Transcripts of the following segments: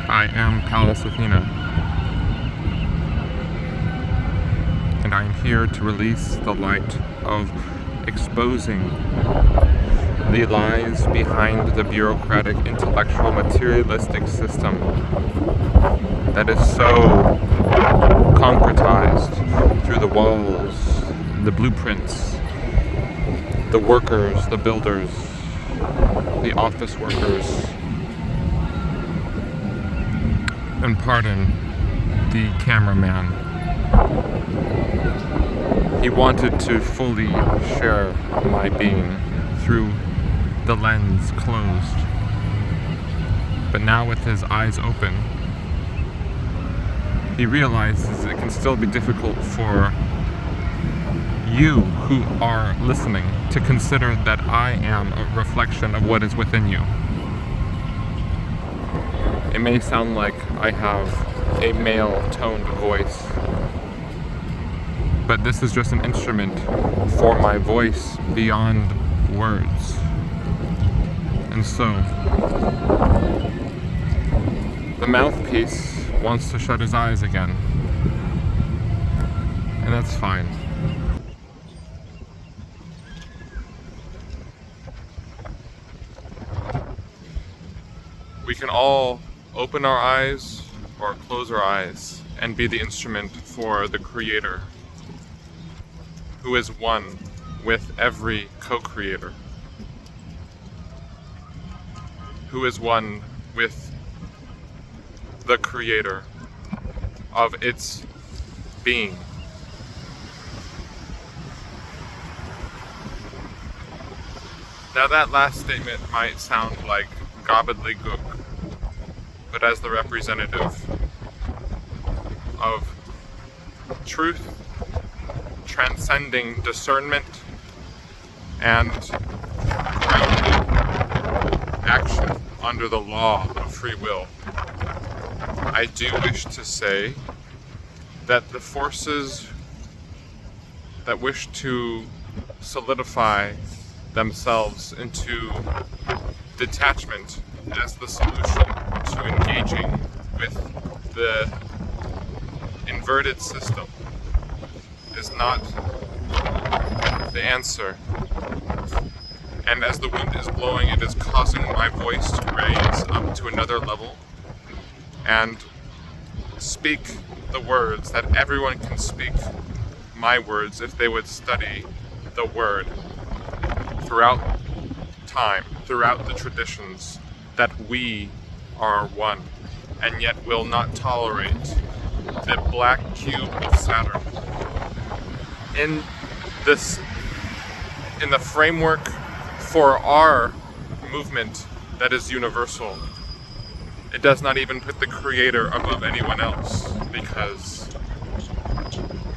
I am Pallas Athena, and I am here to release the light of exposing the lies behind the bureaucratic, intellectual, materialistic system that is so concretized through the walls, the blueprints, the workers, the builders, the office workers, and pardon the cameraman. He wanted to fully share my being through the lens closed. But now with his eyes open, he realizes it can still be difficult for you who are listening to consider that I am a reflection of what is within you. It may sound like I have a male-toned voice, but this is just an instrument for my voice beyond words. And so, the mouthpiece wants to shut his eyes again, and that's fine. We can all open our eyes or close our eyes and be the instrument for the Creator, who is one with every co-creator, who is one with the Creator of its being. Now that last statement might sound like gobbledygook, but as the representative of truth, transcending discernment, and grounded action under the law of free will, I do wish to say that the forces that wish to solidify themselves into detachment as the solution to engaging with the inverted system is not the answer. And as the wind is blowing, it is causing my voice to raise up to another level and speak the words that everyone can speak my words if they would study the word throughout time, throughout the traditions, that we are one, and yet will not tolerate the black cube of Saturn. In the framework for our movement that is universal, it does not even put the Creator above anyone else, because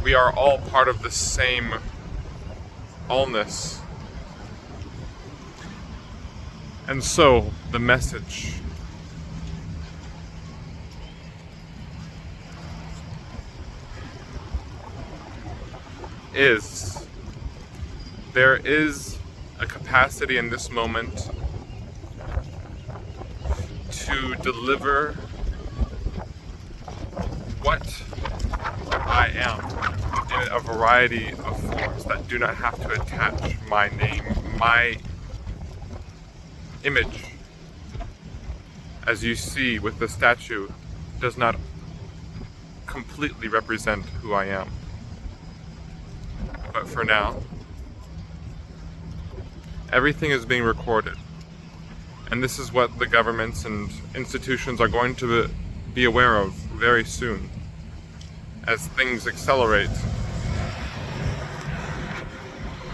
we are all part of the same allness. And so, the message is, there is a capacity in this moment to deliver what I am in a variety of forms that do not have to attach my name, my image, as you see with the statue, does not completely represent who I am. But for now, everything is being recorded. And this is what the governments and institutions are going to be aware of very soon. As things accelerate,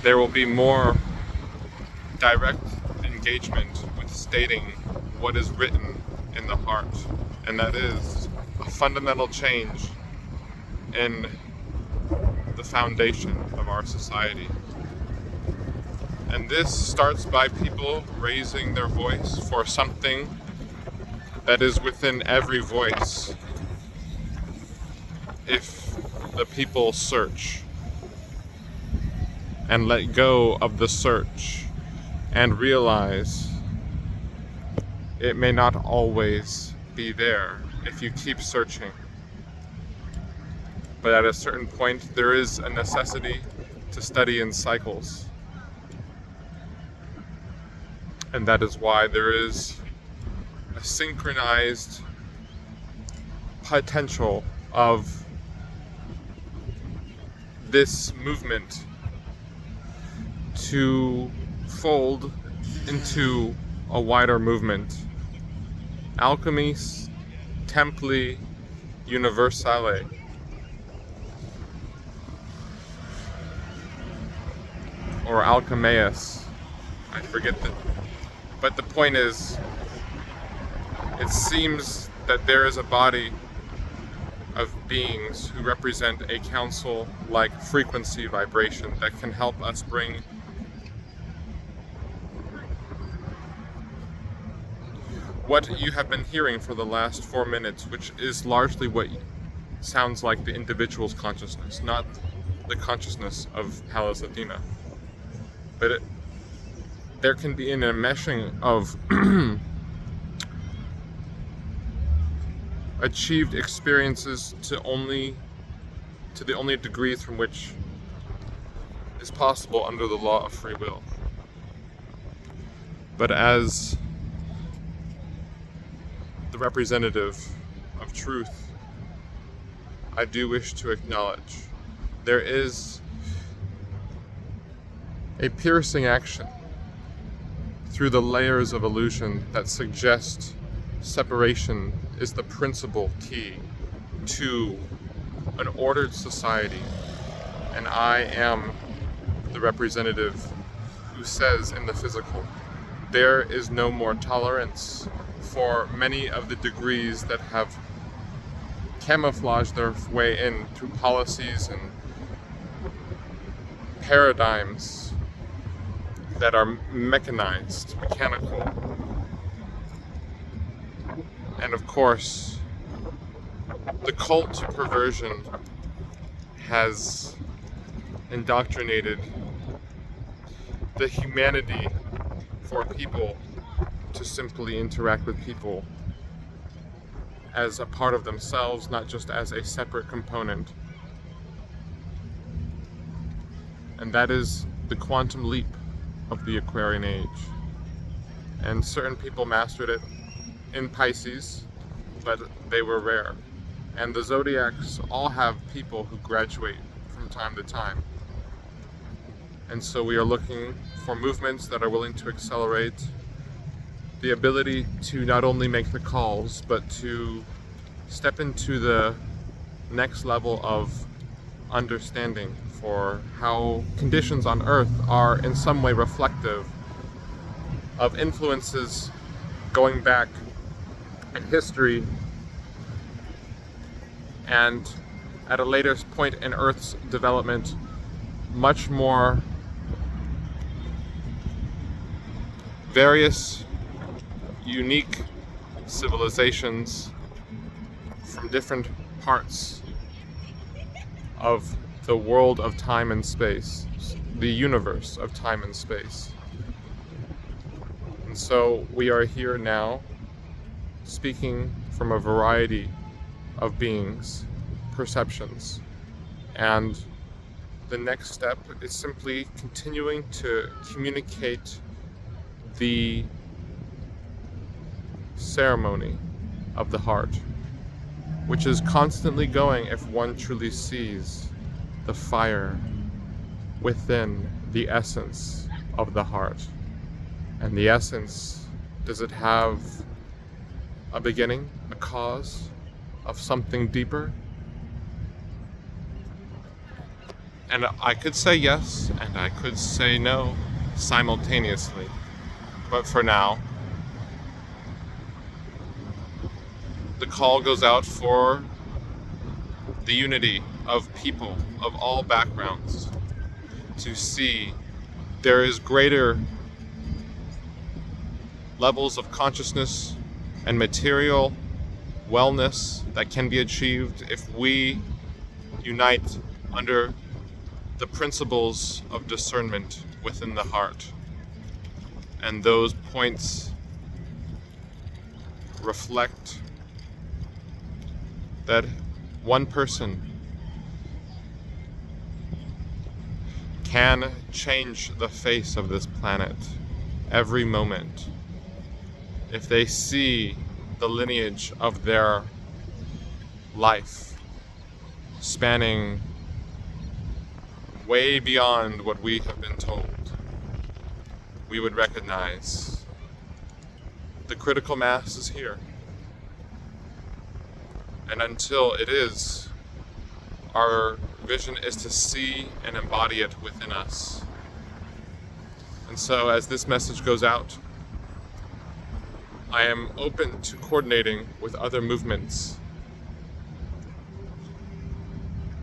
there will be more direct engagement with stating what is written in the heart, and that is a fundamental change in the foundation of our society. And this starts by people raising their voice for something that is within every voice if the people search and let go of the search and realize it may not always be there if you keep searching. But at a certain point, there is a necessity to study in cycles. And that is why there is a synchronized potential of this movement to fold into a wider movement. Alchemis Templi Universale. Or Alchemaeus. I forget that. But the point is, it seems that there is a body of beings who represent a council-like frequency vibration that can help us bring what you have been hearing for the last 4 minutes, which is largely what sounds like the individual's consciousness, not the consciousness of Pallas Athena. But there can be an enmeshing of achieved experiences to the only degrees from which is possible under the law of free will. But as the representative of truth, I do wish to acknowledge there is a piercing action through the layers of illusion that suggest separation is the principal key to an ordered society. And I am the representative who says in the physical, there is no more tolerance for many of the degrees that have camouflaged their way in through policies and paradigms that are mechanized, mechanical. And of course, the cult perversion has indoctrinated the humanity for people to simply interact with people as a part of themselves, not just as a separate component. And that is the quantum leap of the Aquarian age. And certain people mastered it in Pisces, but they were rare. And the zodiacs all have people who graduate from time to time. And so we are looking for movements that are willing to accelerate the ability to not only make the calls, but to step into the next level of understanding for how conditions on Earth are in some way reflective of influences going back in history, and at a later point in Earth's development, much more various unique civilizations from different parts of the world of time and space, the universe of time and space. And so we are here now speaking from a variety of beings, perceptions, and the next step is simply continuing to communicate the ceremony of the heart, which is constantly going if one truly sees the fire within the essence of the heart. And the essence, does it have a beginning, a cause of something deeper? And I could say yes, and I could say no simultaneously. But for now, the call goes out for the unity of people of all backgrounds to see there is greater levels of consciousness and material wellness that can be achieved if we unite under the principles of discernment within the heart. And those points reflect that one person can change the face of this planet every moment if they see the lineage of their life spanning way beyond what we have been told, we would recognize the critical mass is here. And until it is, our vision is to see and embody it within us. And so as this message goes out, I am open to coordinating with other movements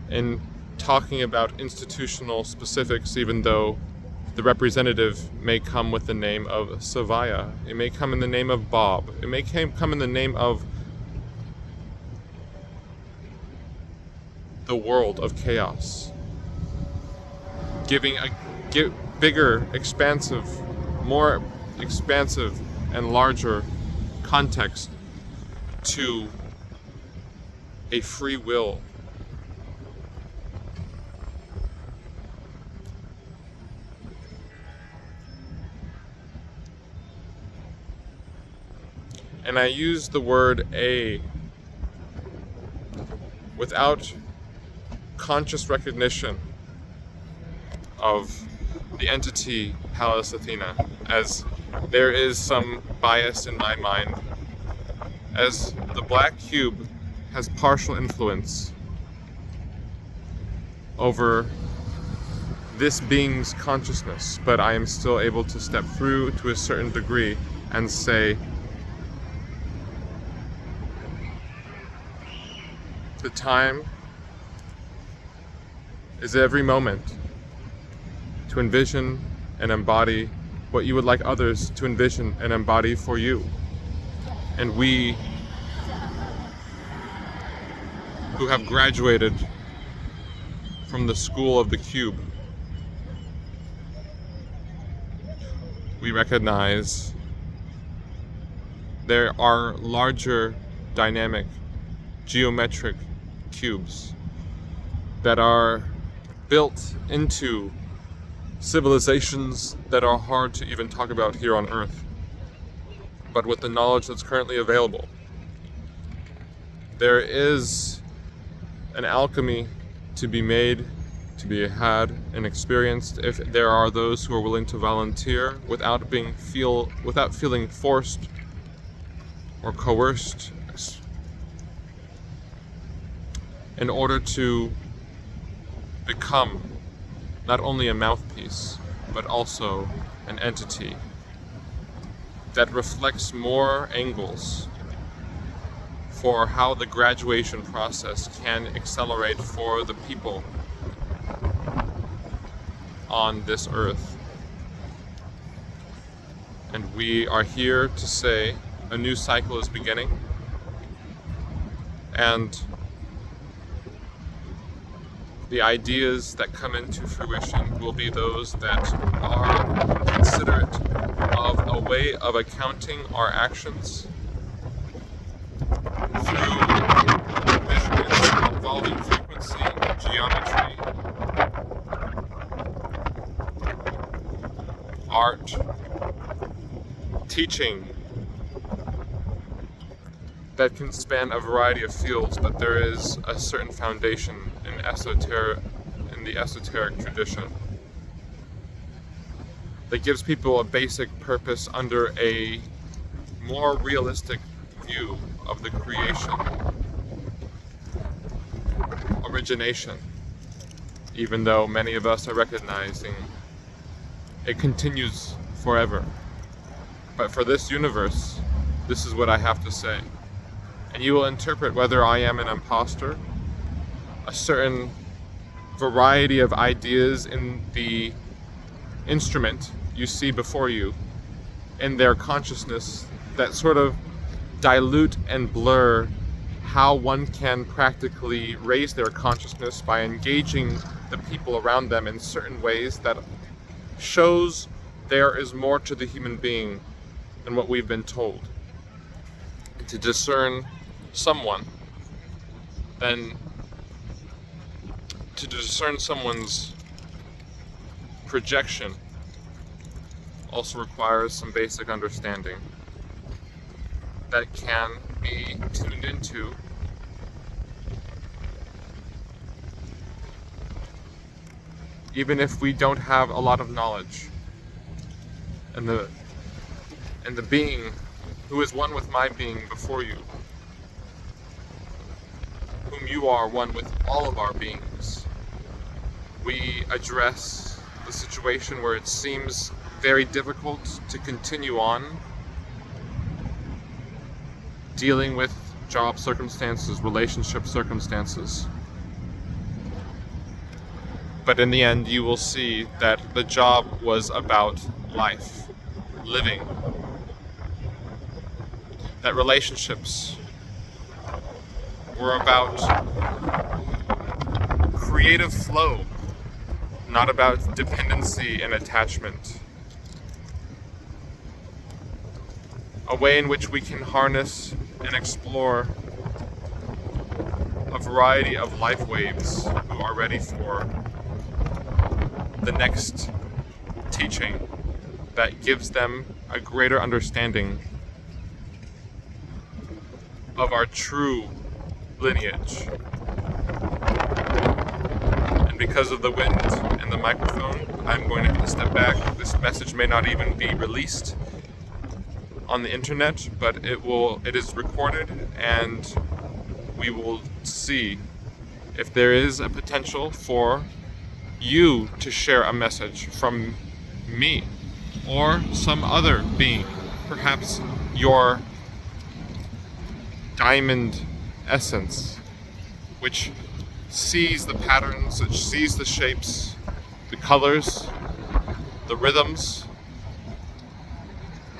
in talking about institutional specifics, even though the representative may come with the name of Savaya. It may come in the name of Bob. It may come in the name of the world of chaos. Giving a bigger, expansive, more expansive and larger context to a free will. And I use the word "a" without conscious recognition of the entity Pallas Athena, as there is some bias in my mind, as the black cube has partial influence over this being's consciousness, but I am still able to step through to a certain degree and say, the time is every moment to envision and embody what you would like others to envision and embody for you. And we who have graduated from the school of the cube, we recognize there are larger dynamic geometric cubes that are built into civilizations that are hard to even talk about here on Earth. But with the knowledge that's currently available, there is an alchemy to be made, to be had and experienced if there are those who are willing to volunteer without feeling forced or coerced, in order to become not only a mouthpiece, but also an entity that reflects more angles for how the graduation process can accelerate for the people on this earth. And we are here to say a new cycle is beginning, and the ideas that come into fruition will be those that are considerate of a way of accounting our actions through measurements involving frequency, geometry, art, teaching, that can span a variety of fields, but there is a certain foundation in the esoteric tradition that gives people a basic purpose under a more realistic view of the creation, origination, even though many of us are recognizing it continues forever. But for this universe, this is what I have to say. And you will interpret whether I am an imposter, a certain variety of ideas in the instrument you see before you, in their consciousness, that sort of dilute and blur how one can practically raise their consciousness by engaging the people around them in certain ways that shows there is more to the human being than what we've been told. To discern someone then to discern someone's projection also requires some basic understanding that can be tuned into even if we don't have a lot of knowledge. And the being who is one with my being before you, whom you are one with all of our beings, we address the situation where it seems very difficult to continue on dealing with job circumstances, relationship circumstances. But in the end, you will see that the job was about life, living. That relationships were about creative flow, not about dependency and attachment. A way in which we can harness and explore a variety of life waves who are ready for the next teaching that gives them a greater understanding of our true lineage. And because of the wind and the microphone, I'm going to have to step back. This message may not even be released on the internet, but it is recorded, and we will see if there is a potential for you to share a message from me or some other being, perhaps your diamond essence, which sees the patterns, which sees the shapes, the colors, the rhythms,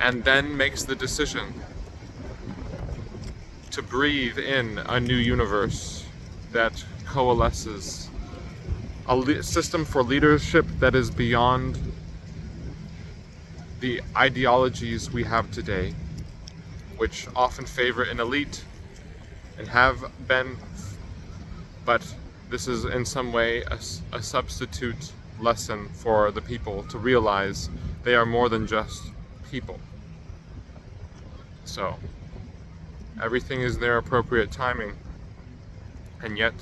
and then makes the decision to breathe in a new universe that coalesces, a system for leadership that is beyond the ideologies we have today, which often favor an elite and have been, but this is in some way a substitute lesson for the people to realize they are more than just people. So, everything is their appropriate timing, and yet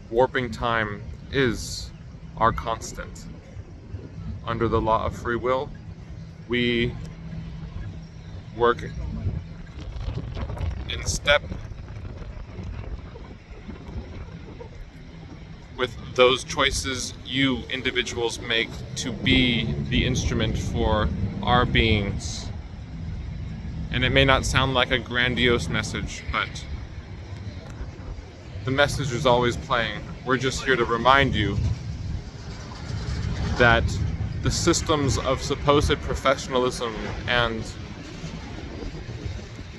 warping time is our constant. Under the law of free will, we work in step with those choices you individuals make to be the instrument for our beings. And it may not sound like a grandiose message, but the message is always playing. We're just here to remind you that the systems of supposed professionalism and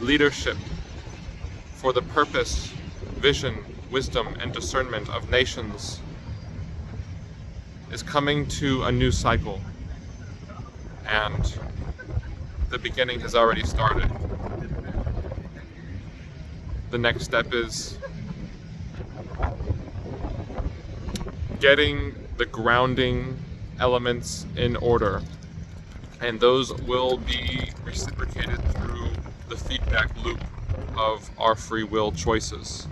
leadership for the purpose, vision, wisdom, and discernment of nations is coming to a new cycle, and the beginning has already started. The next step is getting the grounding elements in order, and those will be reciprocated through the feedback loop of our free will choices.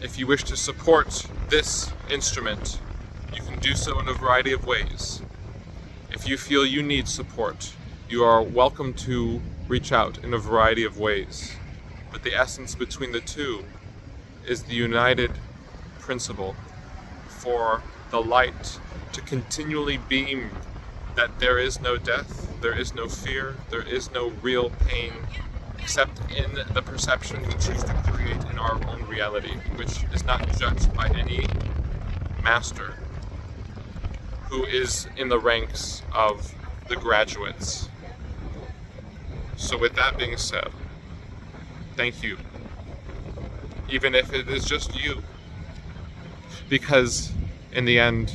If you wish to support this instrument, you can do so in a variety of ways. If you feel you need support, you are welcome to reach out in a variety of ways. But the essence between the two is the united principle for the light to continually beam that there is no death, there is no fear, there is no real pain, except in the perception we choose to create in our own reality, which is not judged by any master who is in the ranks of the graduates. So with that being said, thank you. Even if it is just you. Because in the end,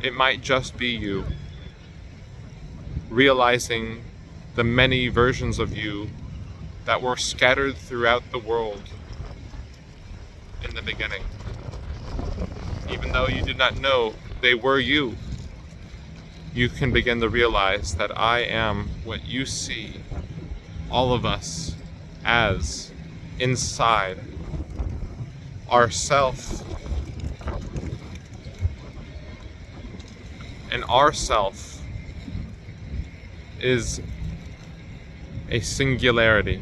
it might just be you. Realizing the many versions of you that were scattered throughout the world in the beginning. Even though you did not know they were you, you can begin to realize that I am what you see all of us as inside ourself. And ourself is a singularity.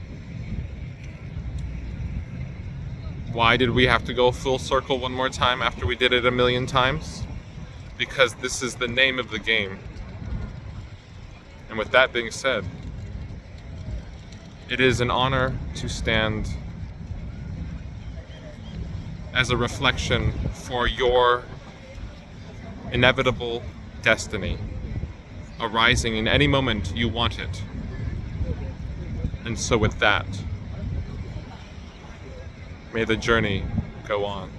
Why did we have to go full circle one more time after we did it a million times? Because this is the name of the game. And with that being said, it is an honor to stand as a reflection for your inevitable destiny, arising in any moment you want it. And so with that, may the journey go on.